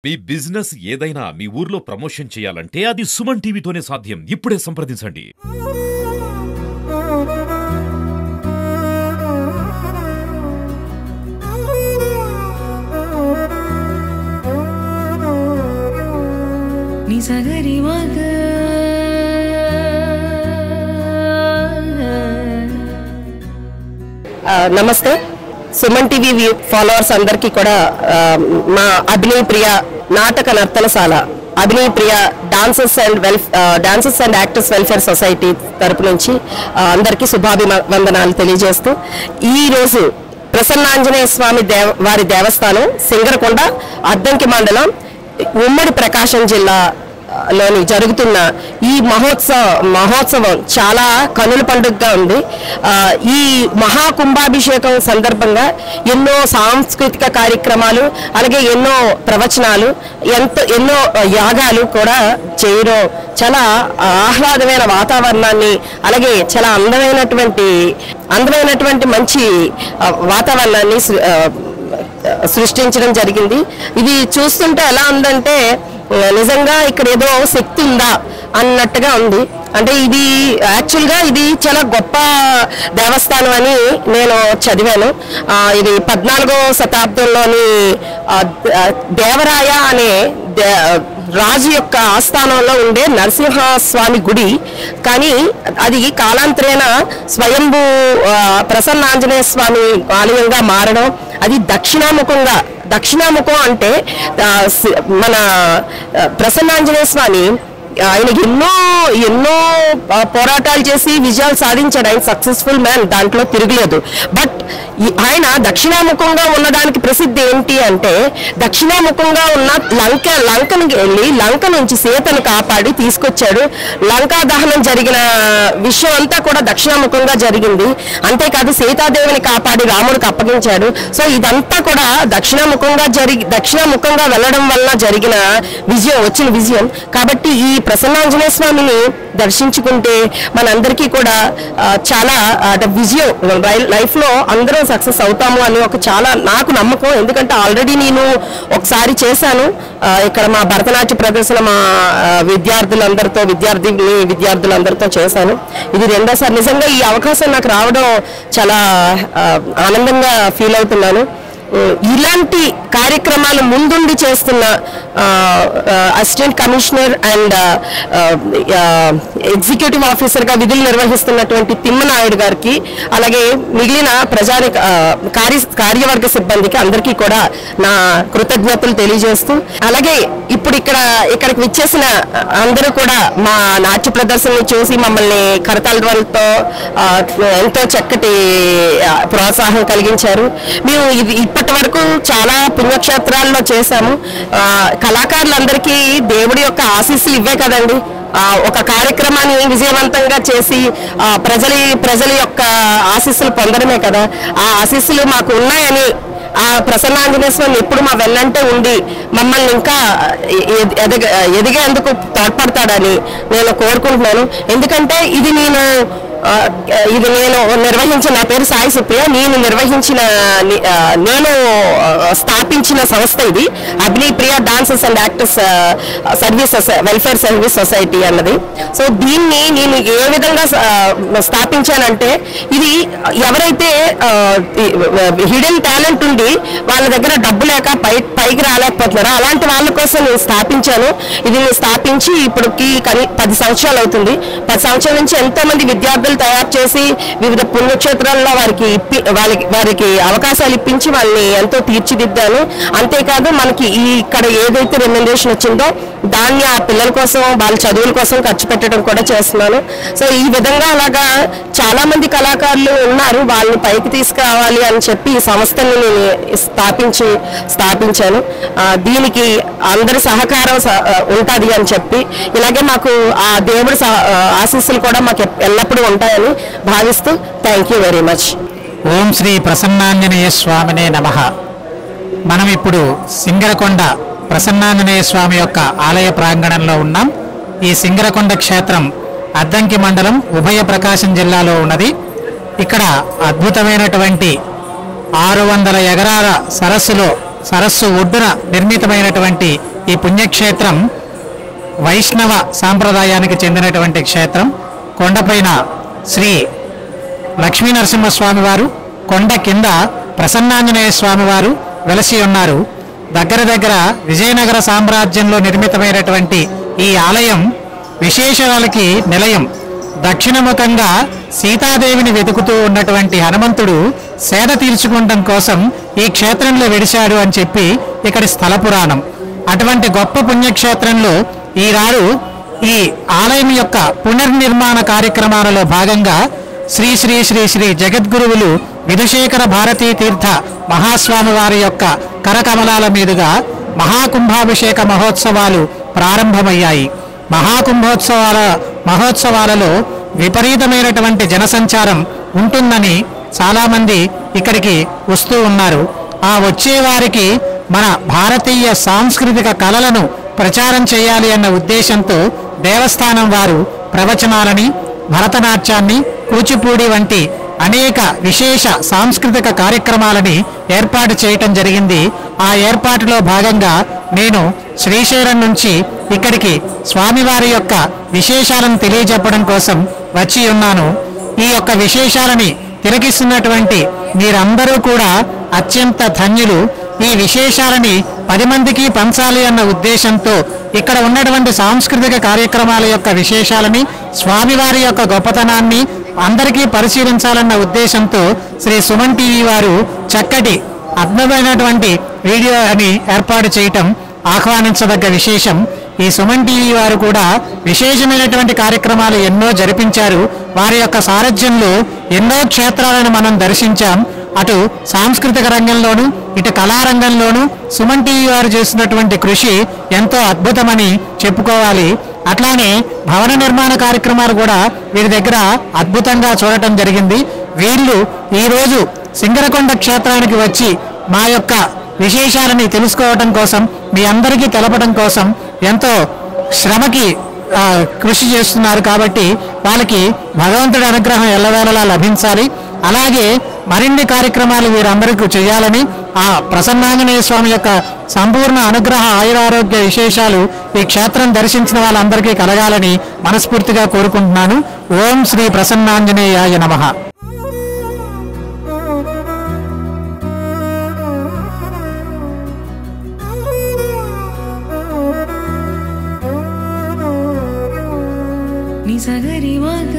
మీ business ఏదైనా మీ ఊర్లో promotion చేయాలంటే అది సుమన్ టీవీతోనే సాధ్యం. ఇప్పుడే సంప్రదించండి. నమస్తే సుమన్ టీవీ ఫాలోవర్స్ అందరికీ కూడా మా Abhinaya Priya Nataka Nartanasala Abhinaya Priya dancers and actors welfare society తరపు నుంచి అందరికీ శుభాభివందనాలు తెలియజేస్తూ ఈ రోజు ప్రసన్నాంజనేయ స్వామి వారి దేవస్థానం సింగరకొండ అద్దంకి మండలం ఉమ్మడి ప్రకాశం జిల్లా లోని జరుగుతున్న ఈ మహోత్సవం చాలా కనుల పండుగగా ఉంది. ఈ మహాకుంభాభిషేకం సందర్భంగా ఎన్నో సాంస్కృతిక కార్యక్రమాలు అలాగే ఎన్నో ప్రవచనాలు ఎన్నో యాగాలు కూడా చేయడం చాలా ఆహ్లాదమైన వాతావరణాన్ని అలాగే చాలా అందమైనటువంటి మంచి వాతావరణాన్ని సృష్టించడం జరిగింది. ఇది చూస్తుంటే ఎలా ఉందంటే నిజంగా ఇక్కడ ఏదో శక్తి ఉందా అన్నట్టుగా ఉంది. అంటే ఇది యాక్చువల్గా ఇది చాలా గొప్ప దేవస్థానం అని నేను చదివాను. ఇది 14వ శతాబ్దంలోని దేవరాయ అనే రాజు యొక్క ఆస్థానంలో ఉండే నరసింహస్వామి గుడి. కానీ అది కాలాంతరేణ స్వయంభూ ప్రసన్నాంజనేయ స్వామి ఆలయంగా మారడం, అది దక్షిణాముఖం అంటే మన ప్రసన్నాంజనేయ స్వామి ఆయనకి ఎన్నో పోరాటాలు చేసి విజయాలు సాధించాడు. ఆయన సక్సెస్ఫుల్ మ్యాన్, దాంట్లో తిరగలేదు. బట్ ఆయన దక్షిణాముఖంగా ఉన్నదానికి ప్రసిద్ధి ఏంటి అంటే దక్షిణాముఖంగా ఉన్న లంకకి వెళ్ళి లంక నుంచి సీతను కాపాడి తీసుకొచ్చాడు. లంకా దహనం జరిగిన విషయం అంతా కూడా దక్షిణాముఖంగా జరిగింది. అంతేకాదు సీతాదేవిని కాపాడి రాముడికి అప్పగించాడు. సో ఇదంతా కూడా దక్షిణాముఖంగా వెళ్ళడం వల్ల వచ్చిన విజయం. కాబట్టి ఈ ప్రసన్నాంజనేయ స్వామిని దర్శించుకుంటే మనందరికీ కూడా చాలా విజయం, లైఫ్ లో అందరం సక్సెస్ అవుతాము అని నాకు నమ్మకం. ఎందుకంటే ఆల్రెడీ నేను ఒకసారి చేశాను ఇక్కడ మా భరతనాట్య ప్రదర్శన మా విద్యార్థులందరితో చేశాను. ఇది రెండోసారి. నిజంగా ఈ అవకాశం నాకు రావడం చాలా ఆనందంగా ఫీల్ అవుతున్నాను. ఇలాంటి కార్యక్రమాలు ముందుండి చేస్తున్న అసిస్టెంట్ కమిషనర్ అండ్ ఎగ్జిక్యూటివ్ ఆఫీసర్గా విధులు నిర్వహిస్తున్నటువంటి తిమ్మనాయుడు గారికి అలాగే మిగిలిన కార్యవర్గ సిబ్బందికి అందరికీ కూడా నా కృతజ్ఞతలు తెలియజేస్తూ, అలాగే ఇప్పుడు ఇక్కడికి విచ్చేసిన అందరూ కూడా మా నాట్య ప్రదర్శనని చూసి మమ్మల్ని కరతాళతో ఎంతో చక్కటి ప్రోత్సాహం కలిగించారు. మేము ఇప్పటి వరకు చాలా పుణ్యక్షేత్రాల్లో చేశాము. కళాకారులందరికీ దేవుడి యొక్క ఆశీస్సులు ఇవే కదండి. ఒక కార్యక్రమాన్ని విజయవంతంగా చేసి ప్రజల యొక్క ఆశీస్సులు పొందడమే కదా. ఆ ఆశీస్సులు మాకు ఉన్నాయని ఆ ప్రసన్నాంజనేయ స్వామి ఎప్పుడు మా వెన్నంటే ఉండి మమ్మల్ని ఇంకా ఎదిగేందుకు తోడ్పడతాడని నేను కోరుకుంటున్నాను. ఎందుకంటే ఇది నేను నిర్వహించిన, నా పేరు సాయి సుప్రియ, నేను స్థాపించిన సంస్థ ఇది Abhinaya Priya dancers and actors welfare service society అన్నది. సో దీన్ని నేను ఏ విధంగా స్థాపించానంటే ఇది ఎవరైతే హిడెన్ టాలెంట్ ఉండి వాళ్ళ దగ్గర డబ్బు లేక పైకి రాలేకపోతున్నారో అలాంటి వాళ్ళ కోసం నేను స్థాపించాను. ఇది స్థాపించి ఇప్పటికి 10 సంవత్సరాలు అవుతుంది. 10 సంవత్సరాల నుంచి ఎంతో మంది విద్యార్థులు తయారు చేసి వివిధ పుణ్యక్షేత్రాల్లో వారికి అవకాశాలు ఇప్పించి వాళ్ళని ఎంతో తీర్చిదిద్దాను. అంతేకాదు మనకి ఇక్కడ ఏదైతే రెమ్యునరేషన్ వచ్చిందో దాన్ని ఆ పిల్లల కోసం వాళ్ళ చదువుల కోసం ఖర్చు పెట్టడం కూడా చేస్తున్నాను. సో ఈ విధంగా అలాగా చాలా మంది కళాకారులు ఉన్నారు. వాళ్ళని పైకి తీసుకురావాలి అని చెప్పి ఈ సంస్థని నేను స్థాపించాను. దీనికి అందరి సహకారం ఉంటుంది అని చెప్పి, ఇలాగే మాకు ఆ దేవుడి ఆశీస్సులు కూడా మాకు ఎల్లప్పుడూ ఉంటాయని భావిస్తూ థ్యాంక్ యూ వెరీ మచ్. ఓం శ్రీ ప్రసన్నాంజనేయ స్వామినే నమః. మనం ఇప్పుడు సింగరకొండ ప్రసన్నాంజనేయ స్వామి యొక్క ఆలయ ప్రాంగణంలో ఉన్నాం. ఈ సింగరకొండ క్షేత్రం అద్దంకి మండలం ఉభయ ప్రకాశం జిల్లాలో ఉన్నది. ఇక్కడ అద్భుతమైనటువంటి 600 ఎకరాల సరస్సులో సరస్సు ఒడ్డున నిర్మితమైనటువంటి ఈ పుణ్యక్షేత్రం వైష్ణవ సాంప్రదాయానికి చెందినటువంటి క్షేత్రం. కొండపైన శ్రీ లక్ష్మీ నరసింహస్వామి వారు, కొండ కింద ప్రసన్నాంజనేయ స్వామి వారు వెలసి ఉన్నారు. దగ్గర దగ్గర విజయనగర సామ్రాజ్యంలో నిర్మితమైనటువంటి ఈ ఆలయం విశేషాలకి నిలయం. దక్షిణముఖంగా సీతాదేవిని వెతుకుతూ ఉన్నటువంటి హనుమంతుడు సేద తీర్చుకోవడం కోసం ఈ క్షేత్రంలో వెడిశాడు అని చెప్పి ఇక్కడి స్థల పురాణం. అటువంటి గొప్ప పుణ్యక్షేత్రంలో ఈనాడు ఈ ఆలయం యొక్క పునర్నిర్మాణ కార్యక్రమాలలో భాగంగా శ్రీ శ్రీ శ్రీ శ్రీ జగద్గురువులు విధుశేఖర భారతీ తీర్థ మహాస్వామి వారి యొక్క కరకమలాల మీదుగా మహాకుంభాభిషేక మహోత్సవాలు ప్రారంభమయ్యాయి. మహోత్సవాలలో విపరీతమైనటువంటి జనసంచారం ఉంటుందని చాలామంది ఇక్కడికి వస్తూ ఉన్నారు. ఆ వచ్చే వారికి మన భారతీయ సాంస్కృతిక కళలను ప్రచారం చేయాలి అన్న ఉద్దేశంతో దేవస్థానం వారు ప్రవచనాలని, భరతనాట్యాన్ని, కూచిపూడి వంటి అనేక విశేష సాంస్కృతిక కార్యక్రమాలని ఏర్పాటు చేయటం జరిగింది. ఆ ఏర్పాటులో భాగంగా నేను శ్రీశైలం నుంచి ఇక్కడికి స్వామివారి యొక్క విశేషాలను తెలియజెప్పడం కోసం వచ్చి ఉన్నాను. ఈ యొక్క విశేషాలని తిలకిస్తున్నటువంటి మీరందరూ కూడా అత్యంత ధన్యులు. ఈ విశేషాలని 10 మందికి పంచాలి అన్న ఉద్దేశంతో ఇక్కడ ఉన్నటువంటి సాంస్కృతిక కార్యక్రమాల యొక్క విశేషాలని, స్వామివారి యొక్క గొప్పతనాన్ని అందరికీ పరిశీలించాలన్న ఉద్దేశంతో శ్రీ సుమన్ టీవీ వారు చక్కటి అద్భుతమైనటువంటి వీడియో అని ఏర్పాటు చేయటం ఆహ్వానించదగ్గ విశేషం. ఈ సుమన్ టీవీ వారు కూడా విశేషమైనటువంటి కార్యక్రమాలు ఎన్నో జరిపించారు. వారి యొక్క సారథ్యంలో ఎన్నో క్షేత్రాలను మనం దర్శించాం. అటు సాంస్కృతిక రంగంలోనూ, ఇటు కళారంగంలోనూ సుమన్ టీవీ వారు చేస్తున్నటువంటి కృషి ఎంతో అద్భుతమని చెప్పుకోవాలి. అట్లానే భవన నిర్మాణ కార్యక్రమాలు కూడా వీరి దగ్గర అద్భుతంగా చూడటం జరిగింది. వీళ్ళు ఈరోజు సింగరకొండ క్షేత్రానికి వచ్చి మా యొక్క విశేషాలని తెలుసుకోవటం కోసం, మీ అందరికీ తెలపడం కోసం ఎంతో శ్రమకి కృషి చేస్తున్నారు. కాబట్టి వాళ్ళకి భగవంతుడి అనుగ్రహం ఎల్లవేళలా లభించాలి. అలాగే మరిన్ని కార్యక్రమాలు వీరందరికీ చేయాలని, ఆ ప్రసన్నాంజనేయ స్వామి యొక్క సంపూర్ణ అనుగ్రహ ఆయురారోగ్య విశేషాలు ఈ క్షేత్రం దర్శించిన వాళ్ళందరికీ కలగాలని మనస్ఫూర్తిగా కోరుకుంటున్నాను. ఓం శ్రీ ప్రసన్నాంజనేయాయ నమః. నిసగరి మగ